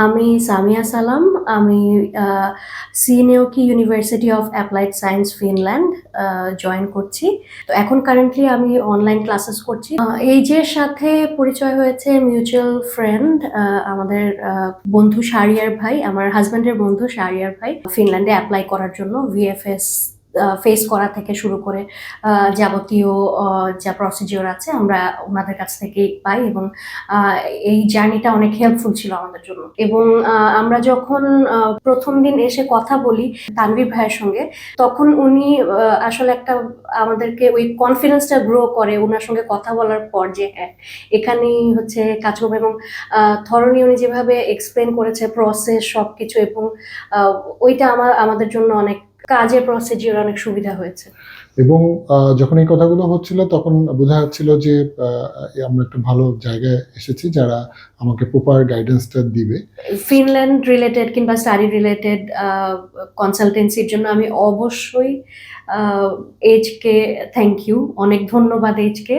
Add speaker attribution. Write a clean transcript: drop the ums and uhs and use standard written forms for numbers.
Speaker 1: আমি সামিয়া সালাম। আমি a Seinajoki university of applied science Finland join করছি। তো এখন কারেন্টলি আমি অনলাইন ক্লাসেস করছি। এইজের সাথে পরিচয় হয়েছে মিউচুয়াল ফ্রেন্ড আমাদের বন্ধু শাহরিয়ার ভাই, আমার হাসব্যান্ডের বন্ধু শাহরিয়ার ভাই ফিনল্যান্ডে এপ্লাই করার জন্য ভিএফএস ফেস করা থেকে শুরু করে যাবতীয় যা প্রসিডিওর আছে আমরা ওনাদের কাছ থেকেই পাই এবং এই জার্নিটা অনেক হেল্পফুল ছিল আমাদের জন্য। এবং আমরা যখন প্রথম দিন এসে কথা বলি তানভীর ভাইয়ের সঙ্গে, তখন উনি আসলে একটা আমাদেরকে ওই কনফিডেন্সটা গ্রো করে ওনার সঙ্গে কথা বলার পর যে হ্যাঁ এখানেই হচ্ছে কাজ করবো। এবং থরলি উনি যেভাবে এক্সপ্লেন করেছে প্রসেস সবকিছু, এবং ওইটা আমাদের জন্য অনেক কাজের প্রসিডিওর অনেক সুবিধা হয়েছে।
Speaker 2: এবং যখন এই কথাগুলো হচ্ছিল তখন বোঝা যাচ্ছিল যে আমরা একটা ভালো জায়গায় এসেছি যারা আমাকে প্রপার গাইডেন্সটা দিবে।
Speaker 1: ফিনল্যান্ড রিলেটেড কিংবা স্টাডি রিলেটেড কনসালটেন্সির জন্য আমি অবশ্যই এইচকে থ্যাংক ইউ, অনেক ধন্যবাদ এইচকে।